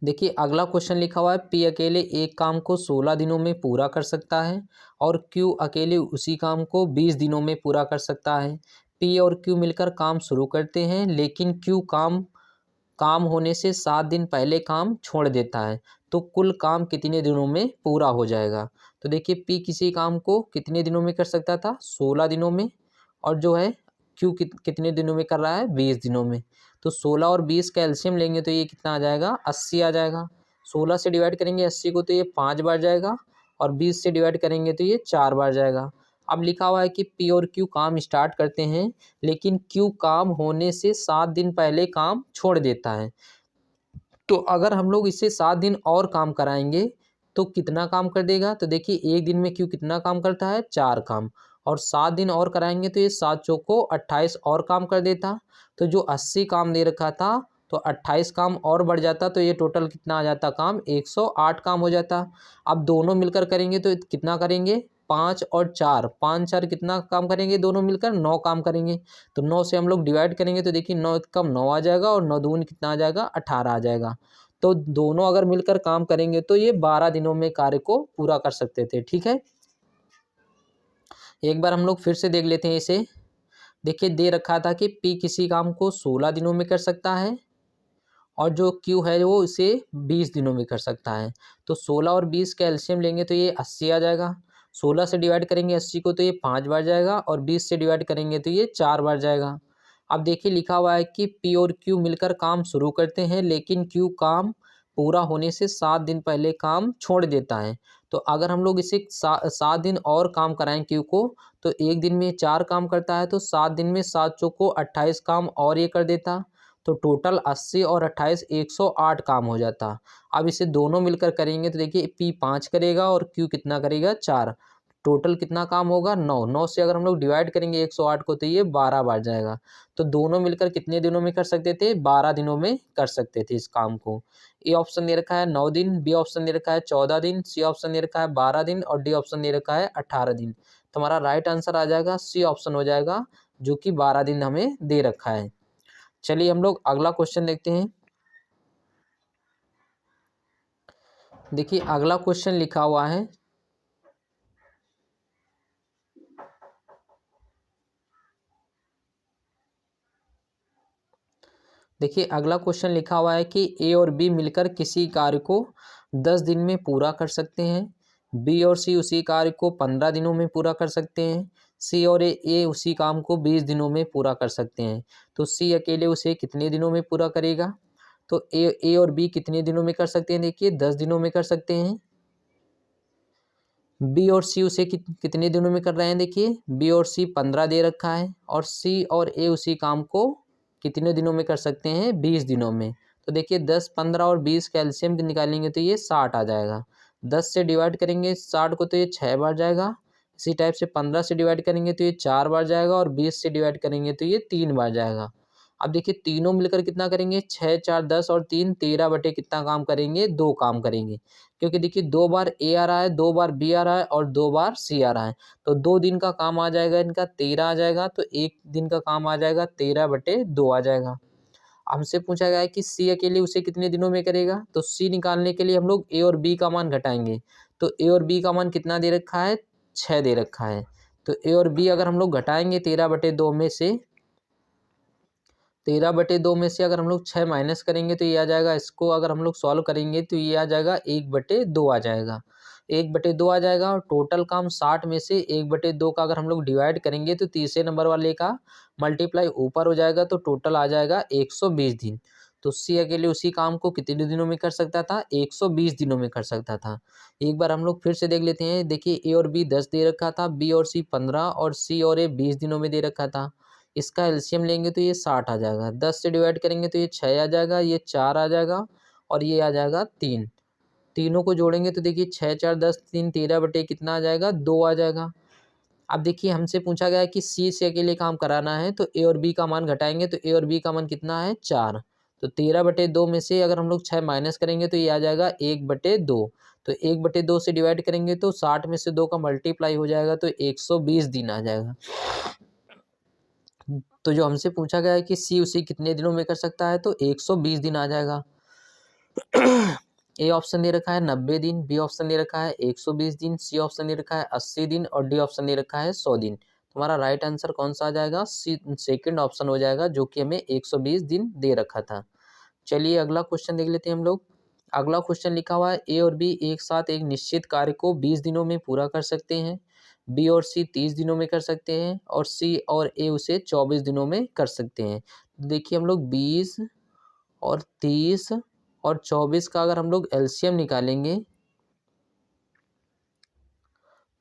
देखिए अगला क्वेश्चन लिखा हुआ है पी अकेले एक काम को 16 दिनों में पूरा कर सकता है और क्यू अकेले उसी काम को 20 दिनों में पूरा कर सकता है। पी और क्यू मिलकर काम शुरू करते हैं लेकिन क्यू काम काम होने से 7 दिन पहले काम छोड़ देता है, तो कुल काम कितने दिनों में पूरा हो जाएगा। तो देखिए पी किसी काम को कितने दिनों में कर सकता था, 16 दिनों में, और जो है क्यू कितने दिनों में कर रहा है, 20 दिनों में। तो 16 और 20 का एलसीएम लेंगे तो ये कितना आ जाएगा, 80 आ जाएगा। 16 से डिवाइड करेंगे 80 को तो ये 5 बार जाएगा और 20 से डिवाइड करेंगे तो ये 4 बार जाएगा। अब लिखा हुआ है कि पी और क्यू काम स्टार्ट करते हैं लेकिन क्यू काम होने से 7 दिन पहले काम छोड़ देता है। तो अगर हम लोग इससे 7 दिन और काम कराएंगे तो कितना काम कर देगा। तो देखिए एक दिन में क्यू कितना काम करता है, 4 काम, और 7 दिन और कराएंगे तो ये 7 चौको 28 और काम कर देता। तो जो 80 काम दे रखा था तो 28 काम और बढ़ जाता, तो ये टोटल कितना आ जाता काम, 108 काम हो जाता। अब दोनों मिलकर करेंगे तो कितना करेंगे, 5 और 4, 5 4 कितना काम करेंगे, दोनों मिलकर 9 काम करेंगे। तो 9 से हम लोग डिवाइड करेंगे तो देखिए 9 कम 9 आ जाएगा और 9 दूनी कितना आ जाएगा, 18 आ जाएगा। तो दोनों अगर मिलकर काम करेंगे तो ये 12 दिनों में कार्य को पूरा कर सकते थे। ठीक है, एक बार हम लोग फिर से देख लेते हैं इसे। देखिए दे रखा था कि पी किसी काम को 16 दिनों में कर सकता है और जो क्यू है वो इसे 20 दिनों में कर सकता है। तो 16 और 20 का एलसीएम लेंगे तो ये 80 आ जाएगा। 16 से डिवाइड करेंगे 80 को तो ये 5 बार जाएगा और 20 से डिवाइड करेंगे तो ये 4 बार जाएगा। अब देखिए लिखा हुआ है कि पी और क्यू मिलकर काम शुरू करते हैं लेकिन क्यू काम पूरा होने से 7 दिन पहले काम छोड़ देता है। तो अगर हम लोग इसे 7 दिन और काम कराएं क्यू को, तो एक दिन में 4 काम करता है तो 7 दिन में 7 चौको 28 काम और ये कर देता। तो टोटल 80 और 28 108 काम हो जाता। अब इसे दोनों मिलकर करेंगे तो देखिए पी 5 करेगा और क्यू कितना करेगा, 4। टोटल कितना काम होगा, 9। 9 से अगर हम लोग डिवाइड करेंगे 108 को तो ये 12 बार जाएगा। तो दोनों मिलकर कितने दिनों में कर सकते थे, 12 दिनों में कर सकते थे इस काम को। ए ऑप्शन दे रखा है 9 दिन, बी ऑप्शन दे रखा है 14 दिन, सी ऑप्शन दे रखा है 12 दिन और डी ऑप्शन दे रखा है 18 दिन। तो हमारा राइट आंसर आ जाएगा सी ऑप्शन हो जाएगा, जो कि 12 दिन हमें दे रखा है। चलिए हम लोग अगला क्वेश्चन देखते हैं। देखिए अगला क्वेश्चन लिखा हुआ है, देखिए अगला क्वेश्चन लिखा हुआ है कि ए और बी मिलकर किसी कार्य को 10 दिन में पूरा कर सकते हैं। बी और सी उसी कार्य को 15 दिनों में पूरा कर सकते हैं। सी और ए उसी काम को 20 दिनों में पूरा कर सकते हैं। तो सी अकेले उसे कितने दिनों में पूरा करेगा। तो ए और बी कितने दिनों में कर सकते हैं, देखिए 10 दिनों में कर सकते हैं। बी और सी उसे कितने दिनों में कर रहे हैं, देखिए बी और सी 15 दे रखा है और सी और ए उसी काम को कितने दिनों में कर सकते हैं, 20 दिनों में। तो देखिए 10, 15 और 20 का एलसीएम निकालेंगे तो ये 60 आ जाएगा। 10 से डिवाइड करेंगे 60 को तो ये 6 बार जाएगा। इसी टाइप से 15 से डिवाइड करेंगे तो ये 4 बार जाएगा और 20 से डिवाइड करेंगे तो ये 3 बार जाएगा। अब देखिए तीनों मिलकर कितना करेंगे, 6 4 10 और 3 13 बटे कितना काम करेंगे, 2 काम करेंगे। क्योंकि देखिए 2 बार ए आ रहा है, 2 बार बी आ रहा है और 2 बार सी आ रहा है। तो 2 दिन का काम आ जाएगा इनका 13 आ जाएगा, तो 1 दिन का काम आ जाएगा 13 बटे 2 आ जाएगा। हमसे पूछा गया है कि सी अकेले उसे कितने दिनों में करेगा। तो सी निकालने के लिए हम लोग ए और बी का मान घटाएंगे। तो ए और बी का मान कितना दे रखा है, 6 दे रखा है। तो ए और बी अगर हम लोग घटाएंगे 13 बटे 2 में से, 13 बटे 2 में से अगर हम लोग 6 माइनस करेंगे तो ये आ जाएगा। इसको अगर हम लोग सॉल्व करेंगे तो ये आ जाएगा 1 बटे 2 आ जाएगा। 1 बटे 2 आ जाएगा और टोटल काम 60 में से 1 बटे 2 का अगर हम लोग डिवाइड करेंगे तो तीसरे नंबर वाले का मल्टीप्लाई ऊपर हो जाएगा, तो टोटल आ जाएगा 120 दिन। तो सी अकेले उसी काम को कितने दिनों में कर सकता था, 120 दिनों में कर सकता था। एक बार हम लोग फिर से देख लेते हैं। देखिए ए और बी 10 दे रखा था, बी और सी 15 और सी और ए 20 दिनों में दे रखा था। इसका एलसीएम लेंगे तो ये 60 आ जाएगा। 10 से डिवाइड करेंगे तो ये 6 आ जाएगा, ये 4 आ जाएगा और ये आ जाएगा 3। तीनों को जोड़ेंगे तो देखिए 6 4 10 3 13 बटे कितना आ जाएगा, 2 आ जाएगा। अब देखिए हमसे पूछा गया है कि सी से अकेले काम कराना है, तो ए और बी का मान घटाएंगे तो ए और बी का मान कितना है 4। तो 13/2 में से अगर हम लोग 6 माइनस करेंगे तो ये आ जाएगा 1/2। तो 1/2 से डिवाइड करेंगे तो 60 में से 2 का मल्टीप्लाई हो जाएगा तो 120 दिन आ जाएगा। तो जो हमसे पूछा गया है कि सी उसी कितने दिनों में कर सकता है, तो 120 दिन आ जाएगा। ए ऑप्शन दे रखा है 90 दिन, बी ऑप्शन दे रखा है 120 दिन, सी ऑप्शन दे रखा है 80 दिन और डी ऑप्शन दे रखा है 100 दिन। तुम्हारा राइट आंसर कौन सा आ जाएगा? सी सेकंड ऑप्शन हो जाएगा, जो कि हमें 120 दिन दे रखा था। चलिए अगला क्वेश्चन देख लेते हैं हम लोग। अगला क्वेश्चन लिखा हुआ है ए और बी एक साथ एक निश्चित कार्य को 20 दिनों में पूरा कर सकते हैं। बी और सी 30 दिनों में कर सकते हैं और सी और ए उसे 24 दिनों में कर सकते हैं। देखिए हम लोग 20 और 30 और 24 का अगर हम लोग एलसीएम निकालेंगे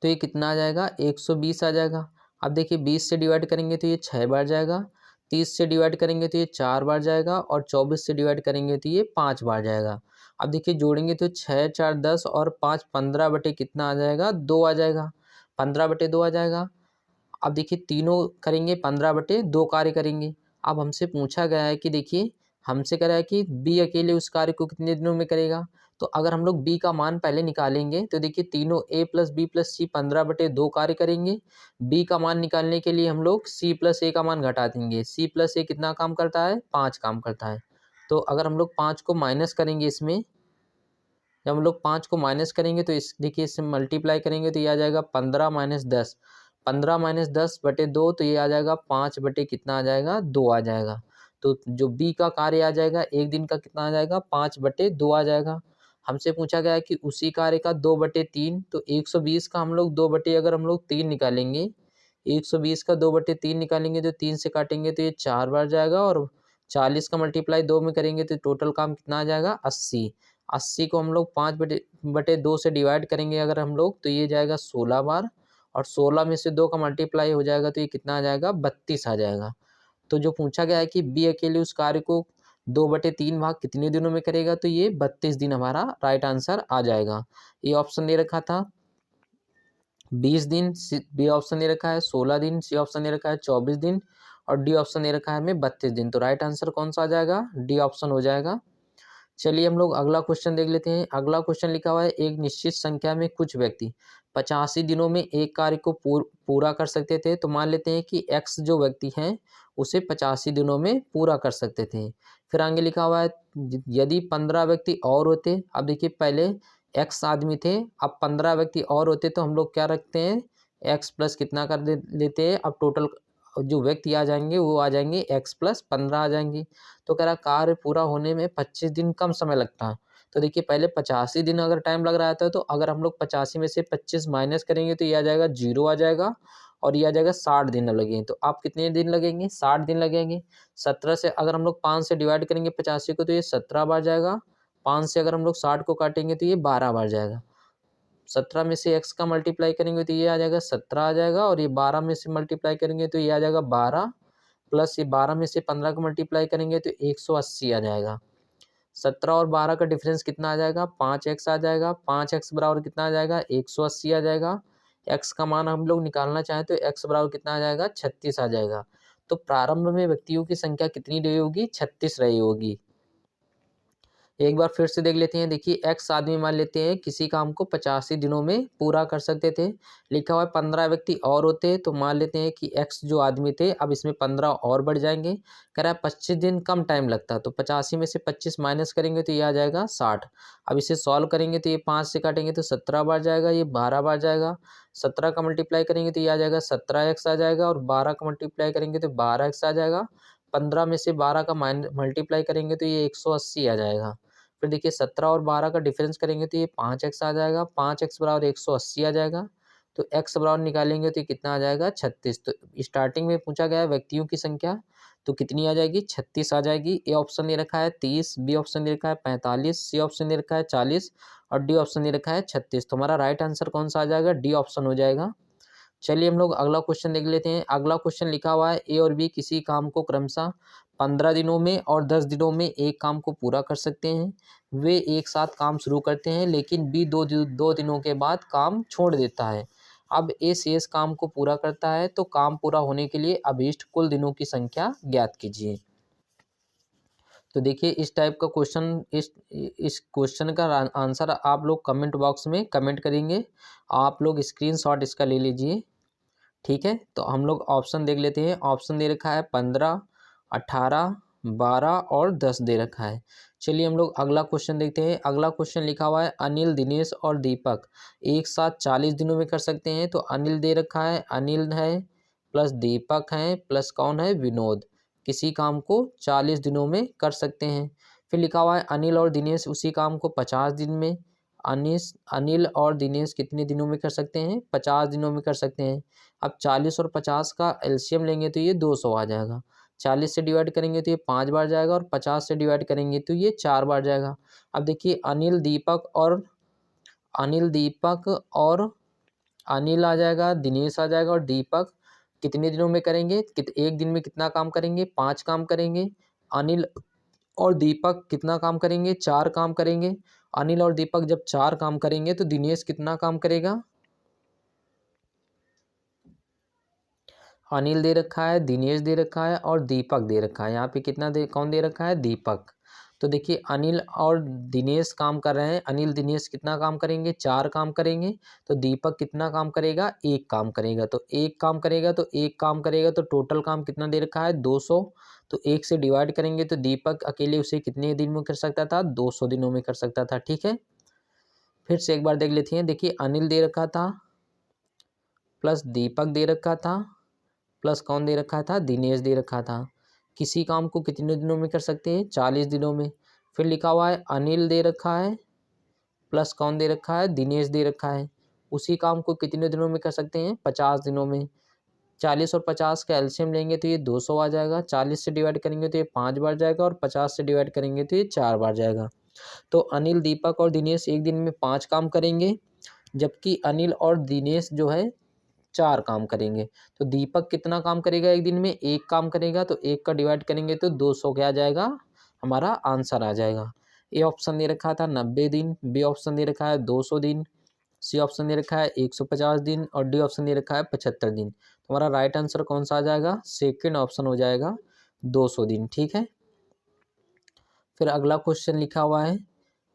तो ये कितना आ जाएगा? 120 आ जाएगा। अब देखिए 20 से डिवाइड करेंगे तो ये 6 बार जाएगा, 30 से डिवाइड करेंगे तो ये 4 बार जाएगा और 24 से डिवाइड करेंगे तो ये 5 बार जाएगा। अब देखिए जोड़ेंगे तो 6 4 10 और 5 15 बटे कितना आ जाएगा? 2 आ जाएगा। 15/2 आ जाएगा। अब देखिए तीनों करेंगे 15/2 कार्य करेंगे। अब हमसे पूछा गया है कि देखिए हमसे कह रहा है कि बी अकेले उस कार्य को कितने दिनों में करेगा। तो अगर हम लोग बी का मान पहले निकालेंगे तो देखिए तीनों ए प्लस बी प्लस सी 15/2 कार्य करेंगे। बी का मान निकालने के लिए हम लोग सी प्लस ए का मान घटा देंगे। सी प्लस ए कितना काम करता है? 5 काम करता है। तो अगर हम लोग 5 को माइनस करेंगे इसमें, जब हम लोग 5 को माइनस करेंगे तो इस देखिए इससे मल्टीप्लाई करेंगे तो ये आ जाएगा 15 माइनस 10। 15 माइनस 10/2 तो ये आ जाएगा 5 बटे कितना आ जाएगा? 2 आ जाएगा। तो जो बी का कार्य आ जाएगा एक दिन का कितना आ जाएगा? 5/2 आ जाएगा। हमसे पूछा गया है कि उसी कार्य का 2/3, तो 120 का हम लोग 2 बटे अगर हम लोग 3 निकालेंगे, 120 का 2/3 निकालेंगे तो 3 से काटेंगे तो ये 4 बार जाएगा और 40 का मल्टीप्लाई 2 में करेंगे तो टोटल काम कितना आ जाएगा? 80। 80 को हम लोग 5/2 से डिवाइड करेंगे अगर हम लोग तो ये जाएगा 16 बार और 16 में से 2 का मल्टीप्लाई हो जाएगा तो ये कितना आ जाएगा? 32 आ जाएगा। तो जो पूछा गया है कि बी अकेले उस कार्य को 2/3 भाग कितने दिनों में करेगा, तो ये 32 दिन हमारा राइट आंसर आ जाएगा। ये ऑप्शन दे रखा था 20 दिन, बी ऑप्शन दे रखा है 16 दिन, सी ऑप्शन दे रखा है 24 दिन और डी ऑप्शन दे रखा है हमें 32 दिन। तो राइट आंसर कौन सा आ जाएगा? डी ऑप्शन हो जाएगा। चलिए हम लोग अगला क्वेश्चन देख लेते हैं। अगला क्वेश्चन लिखा हुआ है एक निश्चित संख्या में कुछ व्यक्ति 85 दिनों में एक कार्य को पूरा कर सकते थे। तो मान लेते हैं कि एक्स जो व्यक्ति हैं उसे 85 दिनों में पूरा कर सकते थे। फिर आगे लिखा हुआ है यदि 15 व्यक्ति और होते। अब देखिए पहले एक्स आदमी थे, अब 15 व्यक्ति और होते तो हम लोग क्या रखते हैं? एक्स प्लस कितना कर लेते हैं, अब टोटल जो व्यक्ति आ जाएंगे वो आ जाएंगे एक्स प्लस 15 आ जाएंगे। तो कह रहा कार्य पूरा होने में 25 दिन कम समय लगता है। तो देखिए पहले 85 दिन अगर टाइम लग रहा था तो अगर हम लोग 85 में से 25 माइनस करेंगे तो ये आ जाएगा 0 आ जाएगा और ये आ जाएगा 60 दिन लगेंगे। तो आप कितने दिन लगेंगे? 60 दिन लगेंगे। 17 से अगर हम लोग 5 से डिवाइड करेंगे 85 को तो ये 17 बार जाएगा। 5 से अगर हम लोग 60 को काटेंगे तो ये 12 बार जाएगा। 17 में से एक्स का मल्टीप्लाई करेंगे तो ये आ जाएगा 17 आ जाएगा और ये 12 में से मल्टीप्लाई करेंगे तो ये आ जाएगा 12 प्लस ये 12 में से 15 को मल्टीप्लाई करेंगे तो 180 आ जाएगा। 17 और 12 का डिफरेंस कितना आ जाएगा? 5x आ जाएगा। 5x बराबर कितना आ जाएगा? 180 आ जाएगा। x का मान हम लोग निकालना चाहें तो x बराबर कितना आ जाएगा? 36 आ जाएगा। तो प्रारंभ में व्यक्तियों की संख्या कितनी रही होगी? 36 रही होगी। एक बार फिर से देख लेते हैं। देखिए एक्स आदमी मान लेते हैं किसी काम को 85 दिनों में पूरा कर सकते थे। लिखा हुआ है 15 व्यक्ति और होते तो मान लेते हैं कि एक्स जो आदमी थे अब इसमें 15 और बढ़ जाएंगे। कह रहा है 25 दिन कम टाइम लगता, तो 85 में से 25 माइनस करेंगे तो ये आ जाएगा 60। अब इसे सॉल्व करेंगे तो ये 5 से काटेंगे तो 17 बार जाएगा, ये 12 बार जाएगा। 17 का मल्टीप्लाई करेंगे तो ये आ जाएगा 17x आ जाएगा और 12 का मल्टीप्लाई करेंगे तो 12x आ जाएगा। 15 में से 12 का मल्टीप्लाई करेंगे तो ये 180 आ जाएगा। फिर देखिए 17 और 12 का डिफरेंस करेंगे तो ये 5x आ जाएगा। 5x बराबर 180 आ जाएगा। तो x बराबर निकालेंगे तो ये कितना आ जाएगा? 36। तो स्टार्टिंग में पूछा गया है व्यक्तियों की संख्या, तो कितनी आ जाएगी? 36 आ जाएगी। ए ऑप्शन दे रखा है 30, बी ऑप्शन दे रखा है 45, सी ऑप्शन दे रखा है 40 और डी ऑप्शन दे रखा है 36। तो हमारा राइट आंसर कौन सा आ जाएगा? डी ऑप्शन हो जाएगा। चलिए हम लोग अगला क्वेश्चन देख लेते हैं। अगला क्वेश्चन लिखा हुआ है ए और बी किसी काम को क्रमशः 15 दिनों में और 10 दिनों में एक काम को पूरा कर सकते हैं। वे एक साथ काम शुरू करते हैं लेकिन बी दो दिनों के बाद काम छोड़ देता है। अब ए शेष काम को पूरा करता है, तो काम पूरा होने के लिए अभीष्ट कुल दिनों की संख्या ज्ञात कीजिए। तो देखिए इस टाइप का क्वेश्चन, इस क्वेश्चन का आंसर आप लोग कमेंट बॉक्स में कमेंट करेंगे। आप लोग स्क्रीनशॉट इसका ले लीजिए, ठीक है। तो हम लोग ऑप्शन देख लेते हैं। ऑप्शन दे रखा है 15, 18, 12 और 10 दे रखा है। चलिए हम लोग अगला क्वेश्चन देखते हैं। अगला क्वेश्चन लिखा हुआ है अनिल, दिनेश और दीपक एक साथ 40 दिनों में कर सकते हैं। तो अनिल दे रखा है, अनिल है प्लस दीपक है प्लस कौन है, विनोद, किसी काम को 40 दिनों में कर सकते हैं। फिर लिखा हुआ है अनिल और दिनेश उसी काम को 50 दिन में। अनिल और दिनेश कितने दिनों में कर सकते हैं, 50 दिनों में कर सकते हैं। अब 40 और 50 का एलसीएम लेंगे तो ये 200 आ जाएगा। 40 से डिवाइड करेंगे तो ये 5 बार जाएगा और 50 से डिवाइड करेंगे तो ये 4 बार जाएगा। अब देखिए अनिल दीपक और अनिल आ जाएगा, दिनेश आ जाएगा और दीपक कितने दिनों में करेंगे, एक दिन में कितना काम करेंगे, 5 काम करेंगे। अनिल और दीपक कितना काम करेंगे, 4 काम करेंगे। अनिल और दीपक जब 4 काम करेंगे तो दिनेश कितना काम करेगा, अनिल दे रखा है, दिनेश दे रखा है और दीपक दे रखा है। यहाँ पे कौन दे रखा है, दीपक। तो देखिए अनिल और दिनेश काम कर रहे हैं। अनिल दिनेश कितना काम करेंगे, 4 काम करेंगे। तो दीपक कितना काम करेगा, 1 काम करेगा। तो 1 काम करेगा तो टोटल काम कितना दे रखा है, 200। तो 1 से डिवाइड करेंगे तो दीपक अकेले उसे कितने दिन में कर सकता था, 200 दिनों में कर सकता था, ठीक है। फिर से एक बार देख लेते हैं। देखिए अनिल दे रखा था प्लस दीपक दे रखा था प्लस कौन दे रखा था, दिनेश दे रखा था। किसी काम को कितने दिनों में कर सकते हैं, 40 दिनों में। फिर लिखा हुआ है अनिल दे रखा है प्लस कौन दे रखा है, दिनेश दे रखा है। उसी काम को कितने दिनों में कर सकते हैं, 50 दिनों में। 40 और 50 का एलसीएम लेंगे तो ये 200 आ जाएगा। 40 से डिवाइड करेंगे तो ये 5 बार जाएगा और 50 से डिवाइड करेंगे तो ये 4 बार जाएगा। तो अनिल, दीपक और दिनेश एक दिन में 5 काम करेंगे, जबकि अनिल और दिनेश जो है 4 काम करेंगे। तो दीपक कितना काम करेगा एक दिन में, 1 काम करेगा। तो 1 का डिवाइड करेंगे तो 200 क्या आ जाएगा, हमारा आंसर आ जाएगा। ए ऑप्शन दे रखा था 90 दिन, बी ऑप्शन दे रखा है 200 दिन, सी ऑप्शन दे रखा है 150 दिन और डी ऑप्शन दे रखा है 75 दिन। तो हमारा राइट आंसर कौन सा आ जाएगा, सेकेंड ऑप्शन हो जाएगा 200 दिन, ठीक है। फिर अगला क्वेश्चन लिखा हुआ है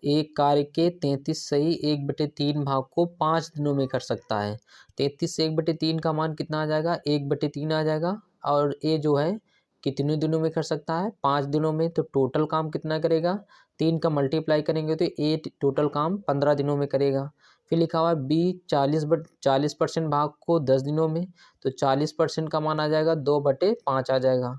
एक कार्य के 33 सही 1/3 भाग को 5 दिनों में कर सकता है। 33 से 1/3 का मान कितना आ जाएगा, 1/3 आ जाएगा। और ये जो है कितने दिनों में कर सकता है, 5 दिनों में। तो टोटल काम कितना करेगा, 3 का मल्टीप्लाई करेंगे तो ये टोटल काम 15 दिनों में करेगा। फिर लिखा हुआ है बी 40% भाग को 10 दिनों में। तो 40% का मान आ जाएगा 2/5 आ जाएगा।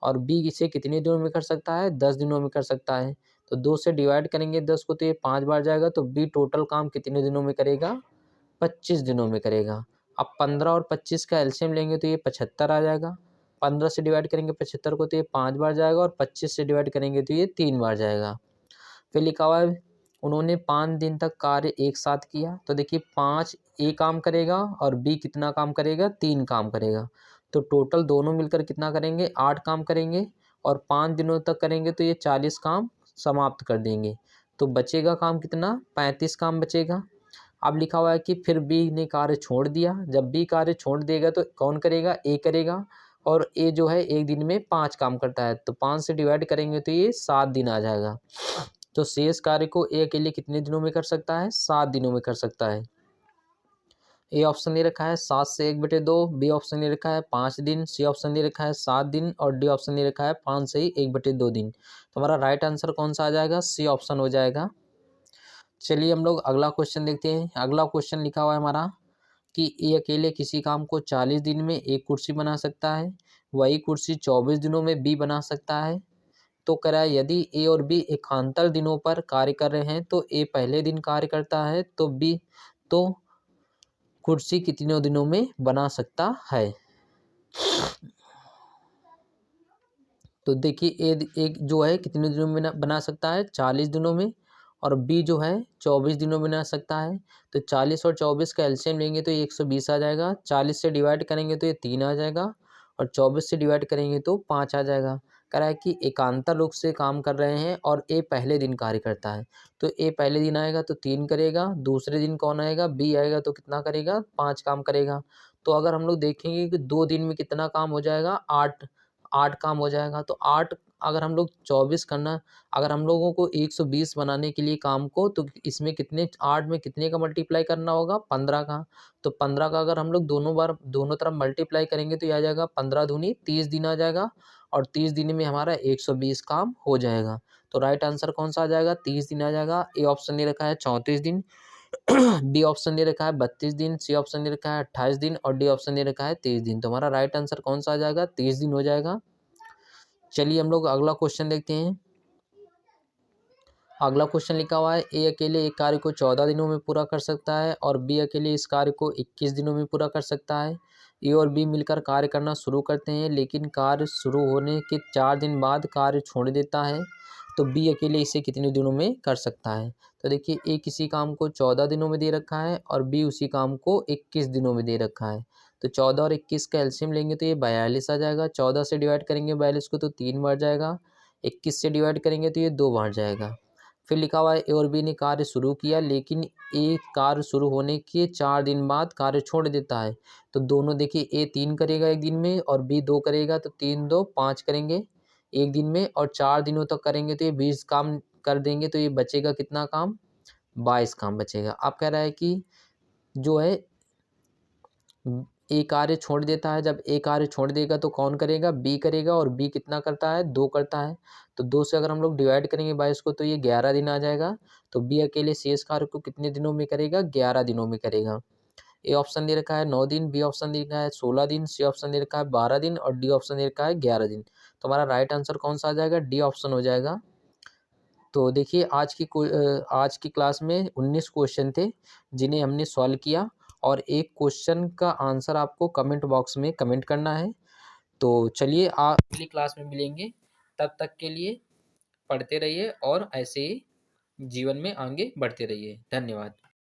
और बी इसे कितने दिनों में कर सकता है, 10 दिनों में कर सकता है। तो 2 से डिवाइड करेंगे 10 को तो ये 5 बार जाएगा। तो बी टोटल काम कितने दिनों में करेगा, 25 दिनों में करेगा। अब 15 और 25 का एलसीएम लेंगे तो ये 75 आ जाएगा। 15 से डिवाइड करेंगे 75 को तो ये 5 बार जाएगा और 25 से डिवाइड करेंगे तो ये 3 बार जाएगा। फिर लिखा हुआ है उन्होंने 5 दिन तक कार्य एक साथ किया। तो देखिए 5 ए काम करेगा और बी कितना काम करेगा, 3 काम करेगा। तो टोटल दोनों मिलकर कितना करेंगे, 8 काम करेंगे। और 5 दिनों तक करेंगे तो ये 40 काम समाप्त कर देंगे। तो बचेगा काम कितना, 35 काम बचेगा। अब लिखा हुआ है कि फिर बी ने कार्य छोड़ दिया। जब बी कार्य छोड़ देगा तो कौन करेगा, ए करेगा। और ए जो है एक दिन में 5 काम करता है। तो 5 से डिवाइड करेंगे तो ये 7 दिन आ जाएगा। तो शेष कार्य को ए अकेले कितने दिनों में कर सकता है, 7 दिनों में कर सकता है। ए ऑप्शन दे रखा है 7 से 1/2, बी ऑप्शन दे रखा है 5 दिन, सी ऑप्शन दे रखा है 7 दिन और डी ऑप्शन दे रखा है 5 से 1/2 दिन। तो हमारा राइट आंसर कौन सा आ जाएगा, सी ऑप्शन हो जाएगा। चलिए हम लोग अगला क्वेश्चन देखते हैं। अगला क्वेश्चन लिखा हुआ है हमारा कि ए अकेले किसी काम को 40 दिन में एक कुर्सी बना सकता है, वही कुर्सी 24 दिनों में बी बना सकता है। तो कह रहा है यदि ए और बी एकांतर दिनों पर कार्य कर रहे हैं तो ए पहले दिन कार्य करता है तो बी तो कुर्सी कितने दिनों में बना सकता है। तो देखिए ए एक जो है कितने दिनों में बना सकता है, 40 दिनों में। और बी जो है 24 दिनों में बना सकता है। तो 40 और 24 का एलसीएम लेंगे तो ये 120 आ जाएगा। 40 से डिवाइड करेंगे तो ये 3 आ जाएगा और 24 से डिवाइड करेंगे तो 5 आ जाएगा। कह रहा है कि एकांतर रूप से काम कर रहे हैं और ए पहले दिन कार्य करता है। तो ए पहले दिन आएगा तो 3 करेगा, दूसरे दिन कौन आएगा, बी आएगा तो कितना करेगा, 5 काम करेगा। तो अगर हम लोग देखेंगे कि 2 दिन में कितना काम हो जाएगा, 8 काम हो जाएगा। तो 8 अगर हम लोग 24 करना, अगर हम लोगों को 120 बनाने के लिए काम को, तो इसमें कितने, 8 में कितने का मल्टीप्लाई करना होगा, 15 का। तो 15 का अगर हम लोग दोनों बार दोनों तरफ मल्टीप्लाई करेंगे तो ये आ जाएगा 15 दूनी 30 दिन आ जाएगा, और 30 दिन में हमारा 120 काम हो जाएगा। तो राइट आंसर कौन सा आ जाएगा, 30 दिन आ जाएगा। ए ऑप्शन दे रखा है 34 दिन, बी ऑप्शन दे रखा है 32 दिन, सी ऑप्शन दे रखा है 28 दिन, और डी ऑप्शन दे रखा है 30 दिन। तो हमारा राइट आंसर कौन सा आ जाएगा, 30 दिन हो जाएगा। चलिए हम लोग अगला क्वेश्चन देखते हैं। अगला क्वेश्चन लिखा हुआ है, ए अकेले एक कार्य को 14 दिनों में पूरा कर सकता है और बी अकेले इस कार्य को 21 दिनों में पूरा कर सकता है। ए और बी मिलकर कार्य करना शुरू करते हैं, लेकिन कार्य शुरू होने के 4 दिन बाद कार्य छोड़ देता है। तो बी अकेले इसे कितने दिनों में कर सकता है। तो देखिए, ए किसी काम को 14 दिनों में दे रखा है और बी उसी काम को 21 दिनों में दे रखा है। तो 14 और 21 का एलसीएम लेंगे तो ये 42 आ जाएगा। 14 से डिवाइड करेंगे 42 को तो 3 बार जाएगा। 21 से डिवाइड करेंगे तो ये 2 बार जाएगा। फिर लिखा हुआ है, ए और बी ने कार्य शुरू किया, लेकिन ए कार्य शुरू होने के 4 दिन बाद कार्य छोड़ देता है। तो दोनों देखिए, ए 3 करेगा एक दिन में और बी 2 करेगा, तो 3 2 5 करेंगे एक दिन में, और 4 दिनों तक करेंगे तो ये 20 काम कर देंगे। तो ये बचेगा कितना काम, 22 काम बचेगा। अब कह रहा है कि जो है ए कार्य छोड़ देता है, जब ए कार्य छोड़ देगा तो कौन करेगा, बी करेगा, और बी कितना करता है, 2 करता है। तो 2 से अगर हम लोग डिवाइड करेंगे 22 को तो ये 11 दिन आ जाएगा। तो बी अकेले शेष कार्य को कितने दिनों में करेगा, 11 दिनों में करेगा। ए ऑप्शन दे रखा है 9 दिन, बी ऑप्शन दे रखा है 16 दिन, सी ऑप्शन दे रखा है 12 दिन, और डी ऑप्शन दे रखा है 11 दिन। तो हमारा राइट आंसर कौन सा आ जाएगा, डी ऑप्शन हो जाएगा। तो देखिए, आज की क्लास में 19 क्वेश्चन थे जिन्हें हमने सॉल्व किया, और एक क्वेश्चन का आंसर आपको कमेंट बॉक्स में कमेंट करना है। तो चलिए, आप अगली क्लास में मिलेंगे। तब तक के लिए पढ़ते रहिए और ऐसे ही जीवन में आगे बढ़ते रहिए। धन्यवाद।